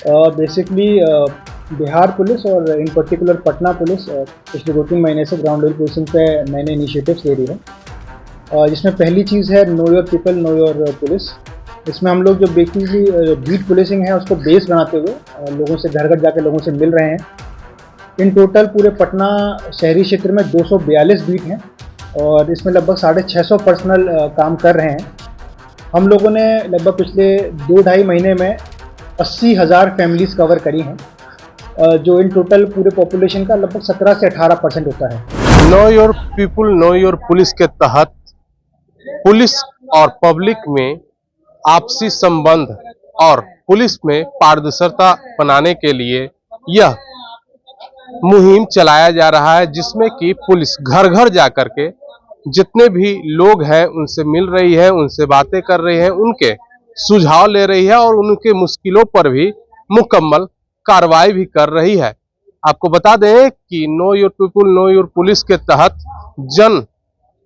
Basically Bihar police और इन particular Patna police पिछले 2-3 महीने से ग्राउंड लेवल पुलिसिंग पे नए नए इनिशिएटिव्स ले रही है, जिसमें पहली चीज़ है know your people know your police. इसमें हम लोग जो बेसिकली बीट पुलिसिंग है उसको बेस बनाते हुए लोगों से घर घर जाकर लोगों से मिल रहे हैं। इन टोटल पूरे पटना शहरी क्षेत्र में 242 बीट हैं और इसमें लगभग 650 पर्सनल काम कर रहे हैं। हम लोगों ने लगभग पिछले 2-2.5 महीने में 80,000 फैमिलीज कवर करी हैं, जो इन टोटल पूरे पॉपुलेशन का लगभग 17 से 18% होता है। Know your people know your police के तहत पुलिस और पब्लिक में आपसी संबंध और पुलिस में पारदर्शिता बनाने के लिए यह मुहिम चलाया जा रहा है, जिसमें कि पुलिस घर घर जाकर के जितने भी लोग हैं उनसे मिल रही है, उनसे बातें कर रही है, उनके सुझाव ले रही है और उनके मुश्किलों पर भी मुकम्मल कार्रवाई भी कर रही है। आपको बता दें कि know your people know your police के तहत जन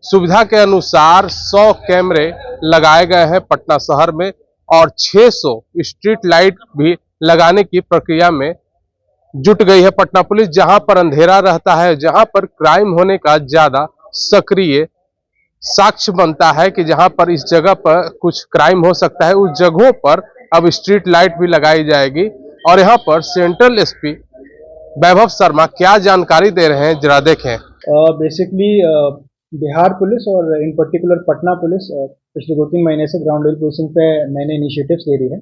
सुविधा के अनुसार 100 कैमरे लगाए गए हैं पटना शहर में और 600 स्ट्रीट लाइट भी लगाने की प्रक्रिया में जुट गई है पटना पुलिस। जहां पर अंधेरा रहता है, जहां पर क्राइम होने का ज्यादा सक्रिय साक्ष्य बनता है कि जहां पर इस जगह पर कुछ क्राइम हो सकता है, उस जगहों पर अब स्ट्रीट लाइट भी लगाई जाएगी। और यहाँ पर सेंट्रल एसपी वैभव शर्मा क्या जानकारी दे रहे हैं, जरा देखें। बेसिकली बिहार पुलिस और इन पर्टिकुलर पटना पुलिस पिछले 2-3 महीने से ग्राउंड लेवल पुलिसिंग पे नए नए इनिशिएटिव्स ले रही है,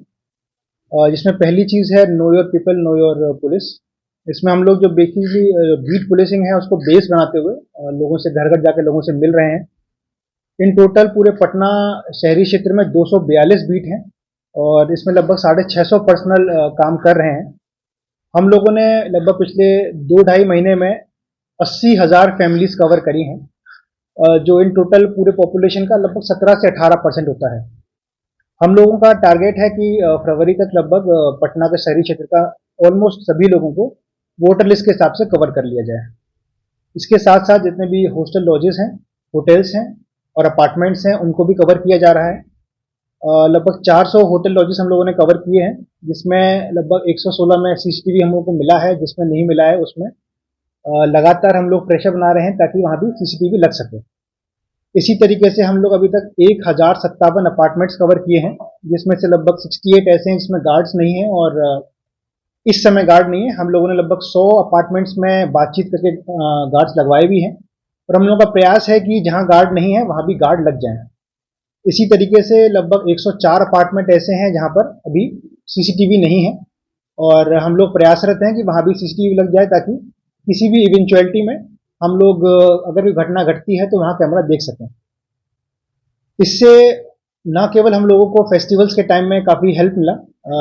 जिसमें पहली चीज़ है know your people know your police. इसमें हम लोग जो बेसिकली बीट पुलिसिंग है उसको बेस बनाते हुए लोगों से घर घर जाकर लोगों से मिल रहे हैं। इन टोटल पूरे पटना शहरी क्षेत्र में 242 बीट हैं और इसमें लगभग 650 पर्सनल काम कर रहे हैं। हम लोगों ने लगभग पिछले 2-2.5 महीने में 80,000 फैमिलीज कवर करी हैं, जो इन टोटल पूरे पॉपुलेशन का लगभग 17 से 18% होता है। हम लोगों का टारगेट है कि फरवरी तक लगभग पटना के शहरी क्षेत्र का ऑलमोस्ट सभी लोगों को वोटर लिस्ट के हिसाब से कवर कर लिया जाए। इसके साथ साथ जितने भी हॉस्टल लॉजेस हैं, होटल्स हैं और अपार्टमेंट्स हैं, उनको भी कवर किया जा रहा है। लगभग 400 होटल लॉजेस हम लोगों ने कवर किए हैं, जिसमें लगभग 116 में सीसीटीवी हम लोगों को मिला है, जिसमें नहीं मिला है उसमें लगातार हम लोग प्रेशर बना रहे हैं ताकि वहाँ भी सीसीटीवी लग सके। इसी तरीके से हम लोग अभी तक 1057 अपार्टमेंट्स कवर किए हैं, जिसमें से लगभग 68 ऐसे हैं जिसमें गार्ड्स नहीं हैं और इस समय गार्ड नहीं है। हम लोगों ने लगभग 100 अपार्टमेंट्स में बातचीत करके गार्ड्स लगवाए भी हैं और हम लोगों का प्रयास है कि जहाँ गार्ड नहीं है वहाँ भी गार्ड लग जाएं। इसी तरीके से लगभग 104 अपार्टमेंट ऐसे हैं जहाँ पर अभी सीसीटीवी नहीं है और हम लोग प्रयासरत हैं कि वहाँ भी सीसीटीवी लग जाए ताकि किसी भी इवेंचुअलिटी में हम लोग अगर कोई घटना घटती है तो वहाँ कैमरा देख सकें। इससे न केवल हम लोगों को फेस्टिवल्स के टाइम में काफ़ी हेल्प मिला।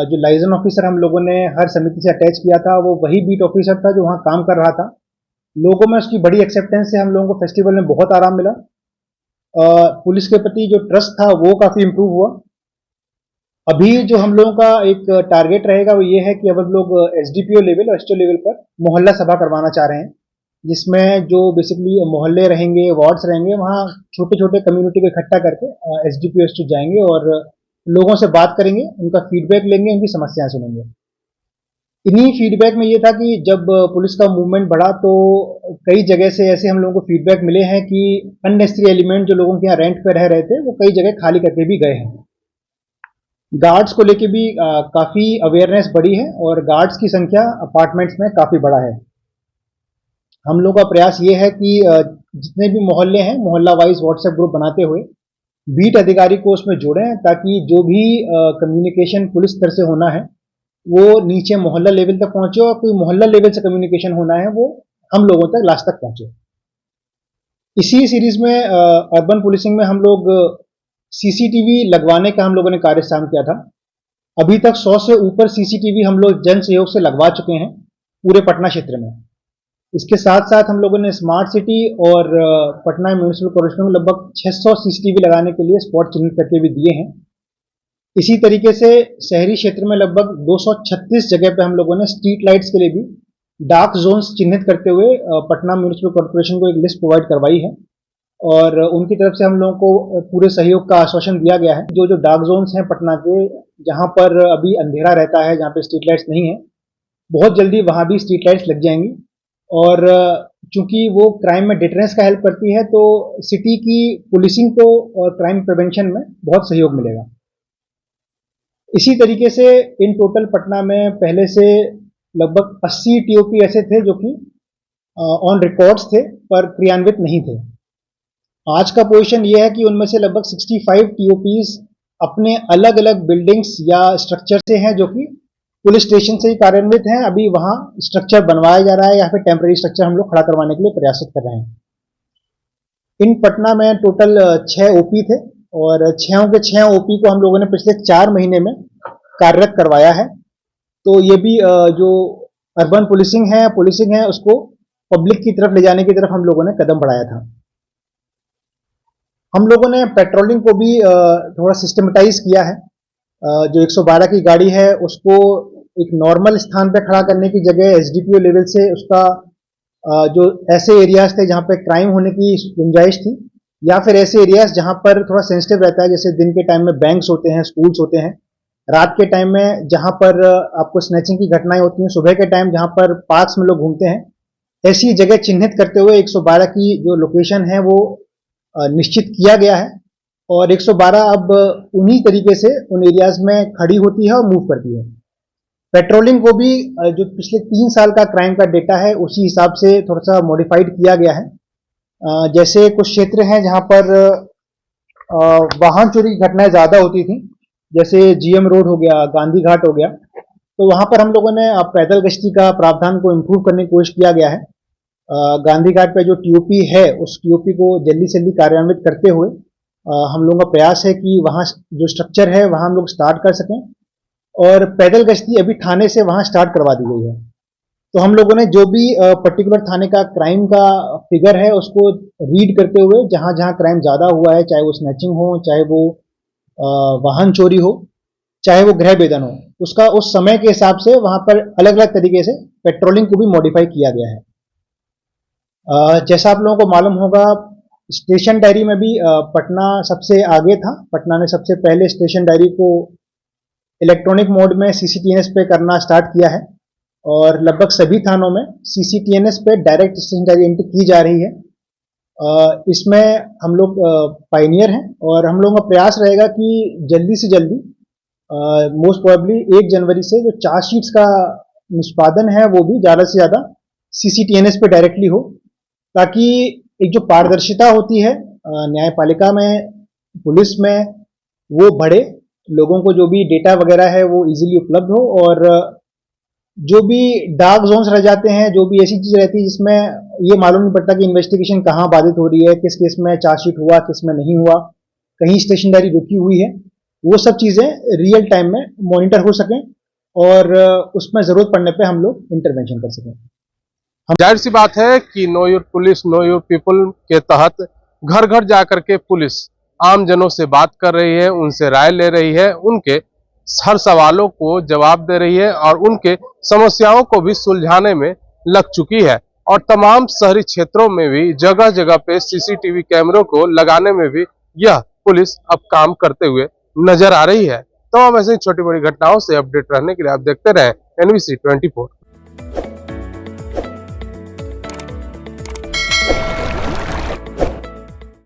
जो लाइजन ऑफिसर हम लोगों ने हर समिति से अटैच किया था वो वही बीट ऑफिसर था जो वहाँ काम कर रहा था। लोगों में उसकी बड़ी एक्सेप्टेंस से हम लोगों को फेस्टिवल में बहुत आराम मिला। पुलिस के प्रति जो ट्रस्ट था वो काफ़ी इम्प्रूव हुआ। अभी जो हम लोगों का एक टारगेट रहेगा वो ये है कि अब हम लोग एसडीपीओ लेवल और एसटीओ लेवल पर मोहल्ला सभा करवाना चाह रहे हैं, जिसमें जो बेसिकली मोहल्ले रहेंगे, वार्ड्स रहेंगे, वहाँ छोटे छोटे कम्युनिटी को इकट्ठा करके एसडीपीओ एसटीओ जाएंगे और लोगों से बात करेंगे, उनका फीडबैक लेंगे, उनकी समस्याएं सुनेंगे। इन्हीं फीडबैक में ये था कि जब पुलिस का मूवमेंट बढ़ा तो कई जगह से ऐसे हम लोगों को फीडबैक मिले हैं कि अननेसेसरी एलिमेंट जो लोगों के यहाँ रेंट पे रह रहे थे वो कई जगह खाली करके भी गए हैं। गार्ड्स को लेके भी काफ़ी अवेयरनेस बढ़ी है और गार्ड्स की संख्या अपार्टमेंट्स में काफ़ी बड़ा है। हम लोग का प्रयास ये है कि जितने भी मोहल्ले हैं मोहल्ला वाइज व्हाट्सएप ग्रुप बनाते हुए बीट अधिकारी को उसमें जोड़ें ताकि जो भी कम्युनिकेशन पुलिस स्तर से होना है वो नीचे मोहल्ला लेवल तक पहुंचे और कोई मोहल्ला लेवल से कम्युनिकेशन होना है वो हम लोगों तक लास्ट तक पहुंचे। इसी सीरीज में अर्बन पुलिसिंग में हम लोग सीसीटीवी लगवाने का हम लोगों ने कार्य शाम किया था। अभी तक 100 से ऊपर सीसीटीवी हम लोग जन सहयोग से लगवा चुके हैं पूरे पटना क्षेत्र में। इसके साथ साथ हम लोगों ने स्मार्ट सिटी और पटना म्यूनिसिपल कॉर्पोरेशन में लगभग 600 सीसीटीवी लगाने के लिए स्पॉट चिन्हित करके भी दिए हैं। इसी तरीके से शहरी क्षेत्र में लगभग 236 जगह पे हम लोगों ने स्ट्रीट लाइट्स के लिए भी डार्क जोन्स चिन्हित करते हुए पटना म्यूनिसिपल कॉर्पोरेशन को एक लिस्ट प्रोवाइड करवाई है। और उनकी तरफ से हम लोगों को पूरे सहयोग का आश्वासन दिया गया है। जो जो डार्क जोन्स हैं पटना के, जहाँ पर अभी अंधेरा रहता है, जहाँ पे स्ट्रीट लाइट्स नहीं है, बहुत जल्दी वहाँ भी स्ट्रीट लाइट्स लग जाएंगी। और चूंकि वो क्राइम में डिटरेंस का हेल्प करती है, तो सिटी की पुलिसिंग को और क्राइम प्रिवेंशन में बहुत सहयोग मिलेगा। इसी तरीके से इन टोटल पटना में पहले से लगभग 80 टीओपी ऐसे थे जो कि ऑन रिकॉर्ड्स थे पर क्रियान्वित नहीं थे। आज का पोजीशन ये है कि उनमें से लगभग 65 टीओपीज अपने अलग अलग बिल्डिंग्स या स्ट्रक्चर से हैं जो कि पुलिस स्टेशन से ही कार्यान्वित हैं। अभी वहां स्ट्रक्चर बनवाया जा रहा है या फिर टेम्पररी स्ट्रक्चर हम लोग खड़ा करवाने के लिए प्रयासित कर रहे हैं। इन पटना में टोटल 6 ओपी थे और 6 के 6 ओपी को हम लोगों ने पिछले 4 महीने में कार्यरत करवाया है। तो ये भी जो अर्बन पुलिसिंग है उसको पब्लिक की तरफ ले जाने की तरफ हम लोगों ने कदम बढ़ाया था। हम लोगों ने पेट्रोलिंग को भी थोड़ा सिस्टमेटाइज किया है। जो 112 की गाड़ी है उसको एक नॉर्मल स्थान पे खड़ा करने की जगह एसडीपीओ लेवल से उसका जो ऐसे एरियाज थे जहाँ पे क्राइम होने की गुंजाइश थी या फिर ऐसे एरियाज जहाँ पर थोड़ा सेंसिटिव रहता है, जैसे दिन के टाइम में बैंक्स होते हैं, स्कूल्स होते हैं, रात के टाइम में जहाँ पर आपको स्नैचिंग की घटनाएं होती हैं, सुबह के टाइम जहाँ पर पार्क्स में लोग घूमते हैं, ऐसी जगह चिन्हित करते हुए 112 की जो लोकेशन है वो निश्चित किया गया है। और 112 अब उन्हीं तरीके से उन एरियाज में खड़ी होती है और मूव करती है। पेट्रोलिंग को भी जो पिछले 3 साल का क्राइम का डेटा है उसी हिसाब से थोड़ा सा मॉडिफाइड किया गया है। जैसे कुछ क्षेत्र हैं जहां पर वाहन चोरी की घटनाएं ज्यादा होती थी, जैसे जीएम रोड हो गया, गांधी घाट हो गया, तो वहां पर हम लोगों ने पैदल गश्ती का प्रावधान को इम्प्रूव करने की कोशिश किया गया है। गांधी घाट पे जो टीओपी है उस टीओपी को जल्दी से जल्दी कार्यान्वित करते हुए हम लोगों का प्रयास है कि वहाँ जो स्ट्रक्चर है वहाँ हम लोग स्टार्ट कर सकें। और पैदल गश्ती अभी थाने से वहाँ स्टार्ट करवा दी गई है। तो हम लोगों ने जो भी पर्टिकुलर थाने का क्राइम का फिगर है उसको रीड करते हुए जहाँ जहाँ क्राइम ज़्यादा हुआ है, चाहे वो स्नैचिंग हो, चाहे वो वाहन चोरी हो, चाहे वो गृह भेदन हो, उसका उस समय के हिसाब से वहाँ पर अलग अलग तरीके से पेट्रोलिंग को भी मॉडिफाई किया गया है। जैसा आप लोगों को मालूम होगा, स्टेशन डायरी में भी पटना सबसे आगे था। पटना ने सबसे पहले स्टेशन डायरी को इलेक्ट्रॉनिक मोड में सीसीटीएनएस पे करना स्टार्ट किया है और लगभग सभी थानों में सीसीटीएनएस पे डायरेक्ट स्टेशन डायरी एंट्री की जा रही है। इसमें हम लोग पायनियर हैं और हम लोगों का प्रयास रहेगा कि जल्दी से जल्दी मोस्ट प्रोबेबली 1 जनवरी से जो चार्जशीट्स का निष्पादन है वो भी ज़्यादा से ज़्यादा सीसीटीएनएस पे डायरेक्टली हो, ताकि एक जो पारदर्शिता होती है न्यायपालिका में, पुलिस में, वो बढ़े, लोगों को जो भी डेटा वगैरह है वो इजीली उपलब्ध हो और जो भी डार्क जोन्स रह जाते हैं, जो भी ऐसी चीज रहती है जिसमें ये मालूम नहीं पड़ता कि इन्वेस्टिगेशन कहाँ बाधित हो रही है, किस केस में चार्जशीट हुआ, किस में नहीं हुआ, कहीं स्टेशनरी रुकी हुई है, वो सब चीजें रियल टाइम में मॉनिटर हो सकें और उसमें जरूरत पड़ने पे हम लोग इंटरवेंशन कर सकें। जाहिर सी बात है कि know your police know your people के तहत घर घर जाकर के पुलिस आम जनों से बात कर रही है, उनसे राय ले रही है, उनके हर सवालों को जवाब दे रही है और उनके समस्याओं को भी सुलझाने में लग चुकी है। और तमाम शहरी क्षेत्रों में भी जगह जगह पे सीसीटीवी कैमरों को लगाने में भी यह पुलिस अब काम करते हुए नजर आ रही है। तो हम ऐसे छोटी बड़ी घटनाओं से अपडेट रहने के लिए आप देखते रहें NBC 24।